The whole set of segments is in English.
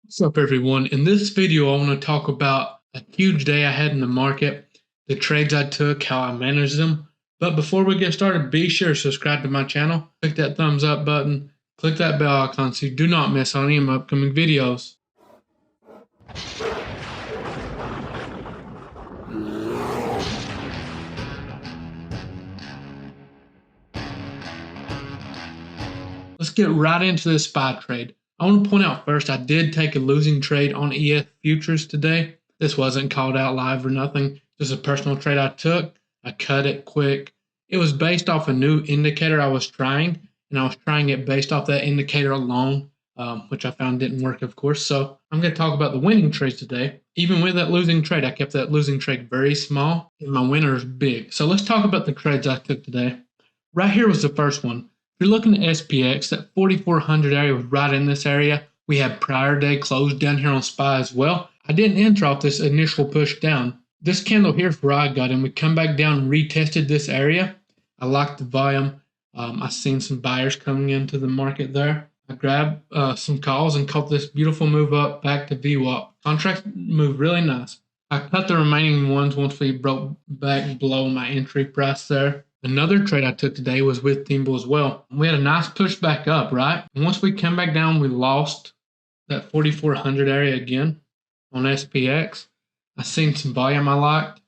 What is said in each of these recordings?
What's up, everyone? In this video, I want to talk about a huge day I had in the market, the trades I took, how I managed them. But before we get started, be sure to subscribe to my channel, click that thumbs up button, click that bell icon so you do not miss on any of my upcoming videos. Let's get right into this SPY trade. I want to point out first, I did take a losing trade on ES futures today. This wasn't called out live or nothing, just a personal trade I took. I cut it quick. It was based off a new indicator I was trying, and I was trying it based off that indicator alone, which I found didn't work, of course. So I'm going to talk about the winning trades today. Even with that losing trade, I kept that losing trade very small, and my winners big. So let's talk about the trades I took today. Right here was the first one. If you're looking at SPX, that 4400 area was right in this area. We had prior day closed down here on SPY as well. I didn't enter off this initial push down. This candle here is where I got in. We come back down and retested this area. I liked the volume. I seen some buyers coming into the market there. I grabbed some calls and caught this beautiful move up back to VWAP. Contract moved really nice. I cut the remaining ones once we broke back below my entry price there. Another trade I took today was with Teambull as well. We had a nice push back up, right? And once we come back down, we lost that 4400 area again on SPX. I seen some volume I liked.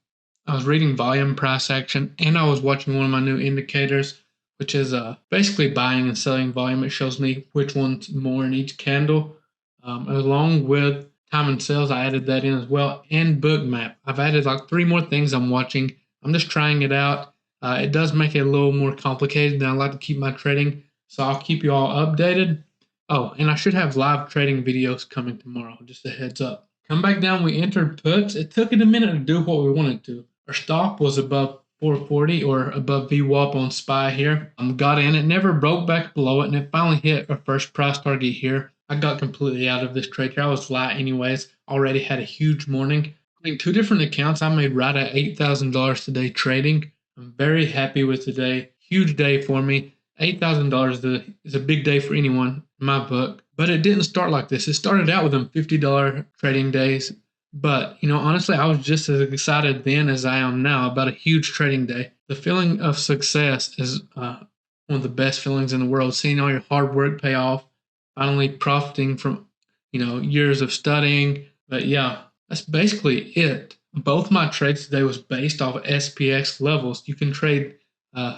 I was reading volume price action, and I was watching one of my new indicators, which is basically buying and selling volume. It shows me which one's more in each candle. Along with time and sales, I added that in as well, and book map. I've added like 3 more things I'm watching. I'm just trying it out. It does make it a little more complicated than I like to keep my trading, so I'll keep you all updated. Oh, and I should have live trading videos coming tomorrow, just a heads up. Come back down, we entered puts. It took it a minute to do what we wanted to. Our stop was above 440 or above VWAP on SPY here. Got in, it never broke back below it, and it finally hit our first price target here. I got completely out of this trade here. I was flat anyways, already had a huge morning. I think 2 different accounts, I made right at $8,000 today trading. I'm very happy with today. Huge day for me. $8,000 is a big day for anyone in my book. But it didn't start like this. It started out with them $50 trading days. But, honestly, I was just as excited then as I am now about a huge trading day. The feeling of success is one of the best feelings in the world. Seeing all your hard work pay off, finally profiting from, years of studying. But yeah, that's basically it. Both my trades today was based off of SPX levels. You can trade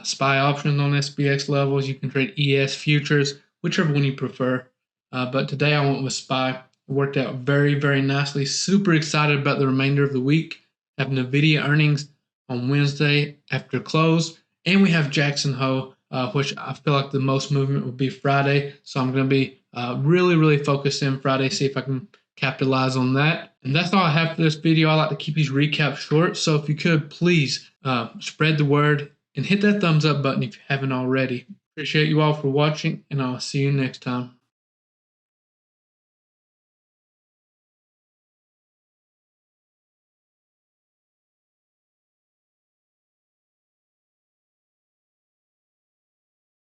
SPY options on SPX levels. You can trade ES futures, whichever one you prefer. But today I went with SPY. It worked out very, very nicely. Super excited about the remainder of the week. Have NVIDIA earnings on Wednesday after close. And we have Jackson Hole, which I feel like the most movement will be Friday. So I'm going to be really, really focused in Friday, see if I can capitalize on that. And that's all I have for this video. I like to keep these recaps short, so if you could please spread the word and hit that thumbs up button if you haven't already. Appreciate you all for watching, and I'll see you next time.